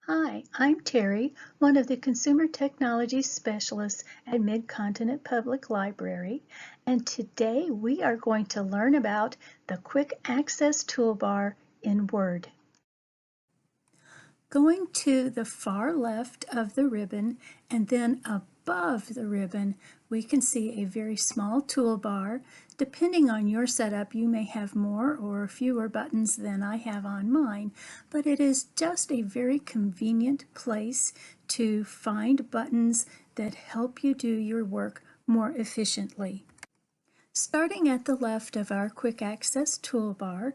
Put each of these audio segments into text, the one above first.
Hi, I'm Terry, one of the Consumer Technology Specialists at Mid-Continent Public Library, and today we are going to learn about the Quick Access Toolbar in Word. Going to the far left of the ribbon and then above the ribbon, we can see a very small toolbar. Depending on your setup, you may have more or fewer buttons than I have on mine, but it is just a very convenient place to find buttons that help you do your work more efficiently. Starting at the left of our Quick Access toolbar,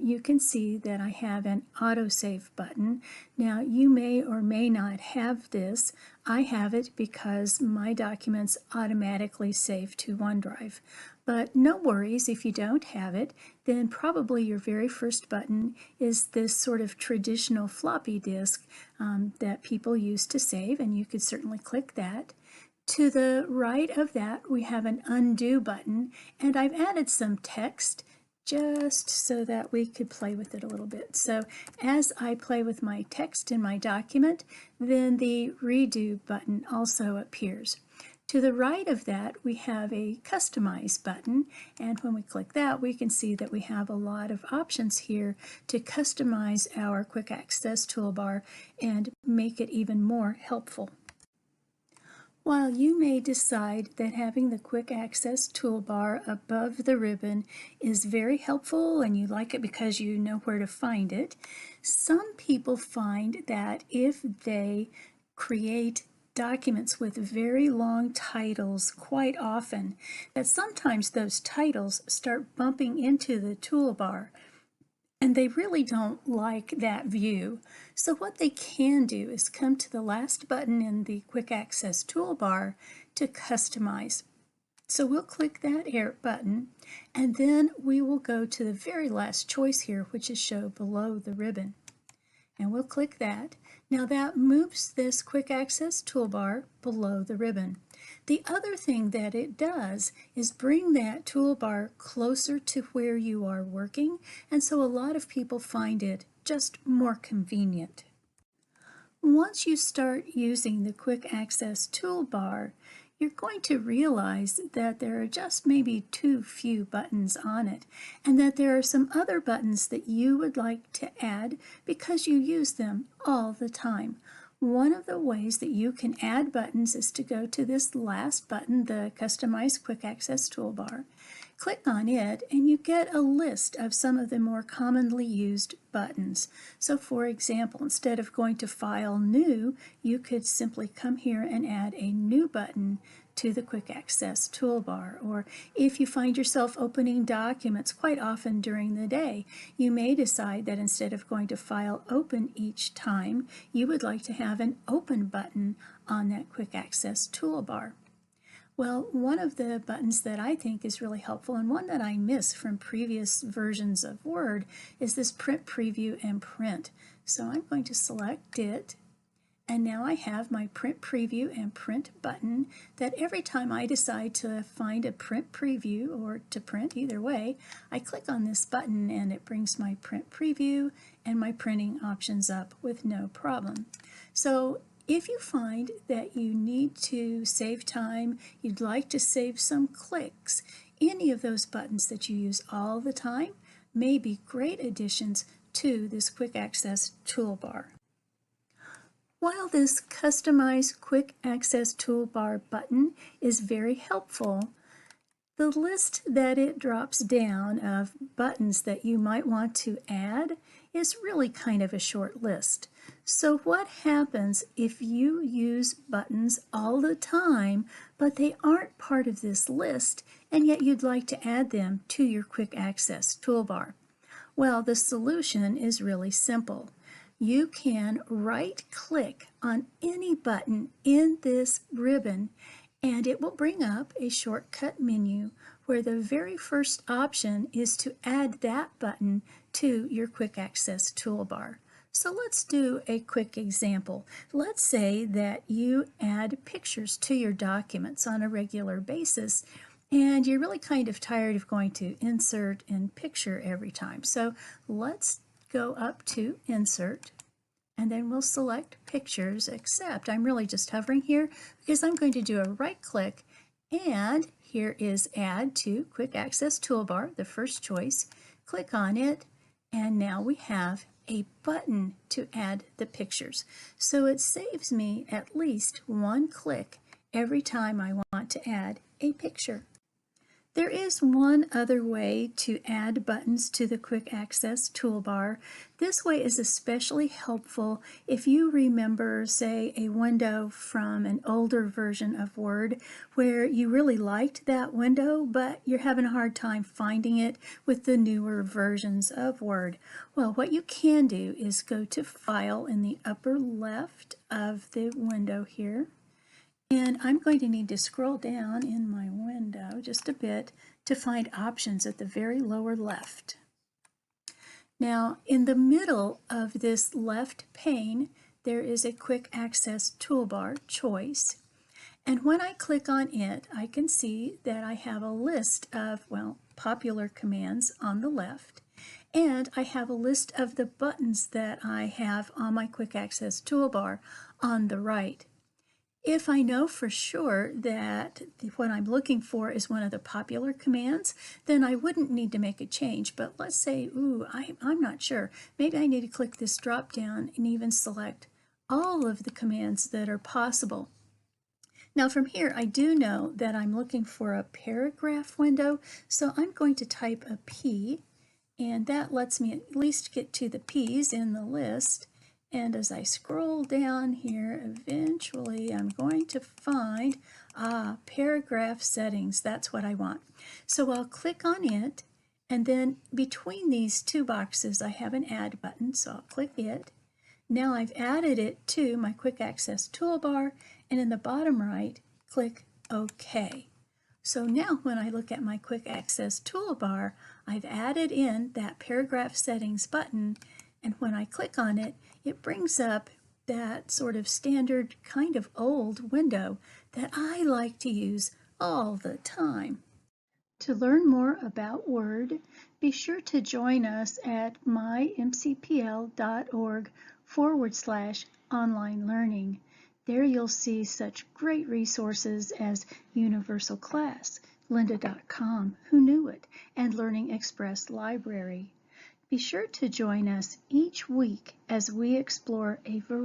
you can see that I have an autosave button. Now, you may or may not have this. I have it because my documents automatically save to OneDrive. But no worries if you don't have it, then probably your very first button is this sort of traditional floppy disk that people use to save, and you could certainly click that. To the right of that, we have an undo button, and I've added some text just so that we could play with it a little bit. So as I play with my text in my document, then the redo button also appears. To the right of that, we have a customize button, and when we click that, we can see that we have a lot of options here to customize our Quick Access toolbar and make it even more helpful. While you may decide that having the Quick Access toolbar above the ribbon is very helpful and you like it because you know where to find it, some people find that if they create documents with very long titles quite often, that sometimes those titles start bumping into the toolbar. And they really don't like that view. So what they can do is come to the last button in the Quick Access toolbar to customize. So we'll click that button, and then we will go to the very last choice here, which is show below the ribbon. And we'll click that. Now that moves this Quick Access toolbar below the ribbon. The other thing that it does is bring that toolbar closer to where you are working, and so a lot of people find it just more convenient. Once you start using the Quick Access toolbar, you're going to realize that there are just maybe too few buttons on it, and that there are some other buttons that you would like to add because you use them all the time. One of the ways that you can add buttons is to go to this last button, the Customize Quick Access Toolbar. Click on it and you get a list of some of the more commonly used buttons. So for example, instead of going to File New, you could simply come here and add a new button to the Quick Access toolbar. Or if you find yourself opening documents quite often during the day, you may decide that instead of going to File Open each time, you would like to have an Open button on that Quick Access toolbar. Well, one of the buttons that I think is really helpful, and one that I miss from previous versions of Word, is this Print Preview and Print. So I'm going to select it, and now I have my Print Preview and Print button that every time I decide to find a print preview or to print, either way, I click on this button and it brings my print preview and my printing options up with no problem. So if you find that you need to save time, you'd like to save some clicks, any of those buttons that you use all the time may be great additions to this Quick Access toolbar. While this Customize Quick Access Toolbar button is very helpful, the list that it drops down of buttons that you might want to add is really kind of a short list. So what happens if you use buttons all the time, but they aren't part of this list, and yet you'd like to add them to your Quick Access toolbar? Well, the solution is really simple. You can right-click on any button in this ribbon, and it will bring up a shortcut menu where the very first option is to add that button to your Quick Access toolbar. So let's do a quick example. Let's say that you add pictures to your documents on a regular basis, and you're really kind of tired of going to Insert and Picture every time. So let's go up to Insert, and then we'll select Pictures, except I'm really just hovering here because I'm going to do a right click, and here is Add to Quick Access Toolbar, the first choice. Click on it, and now we have a button to add the pictures. So it saves me at least one click every time I want to add a picture. There is one other way to add buttons to the Quick Access toolbar. This way is especially helpful if you remember, say, a window from an older version of Word where you really liked that window, but you're having a hard time finding it with the newer versions of Word. Well, what you can do is go to File in the upper left of the window here. And I'm going to need to scroll down in my window just a bit to find options at the very lower left. Now, in the middle of this left pane, there is a Quick Access Toolbar choice. And when I click on it, I can see that I have a list of, well, popular commands on the left. And I have a list of the buttons that I have on my Quick Access Toolbar on the right. If I know for sure that what I'm looking for is one of the popular commands, then I wouldn't need to make a change. But let's say, I'm not sure. Maybe I need to click this drop down and even select all of the commands that are possible. Now from here, I do know that I'm looking for a paragraph window, so I'm going to type a P, and that lets me at least get to the P's in the list. And as I scroll down here, eventually I'm going to find paragraph settings. That's what I want. So I'll click on it, and then between these two boxes I have an Add button, so I'll click it. Now I've added it to my Quick Access Toolbar, and in the bottom right, click OK. So now when I look at my Quick Access Toolbar, I've added in that Paragraph Settings button, and when I click on it, it brings up that sort of standard kind of old window that I like to use all the time. To learn more about Word, be sure to join us at mymcpl.org/online learning. There you'll see such great resources as Universal Class, lynda.com, Who Knew It, and Learning Express Library. Be sure to join us each week as we explore a variety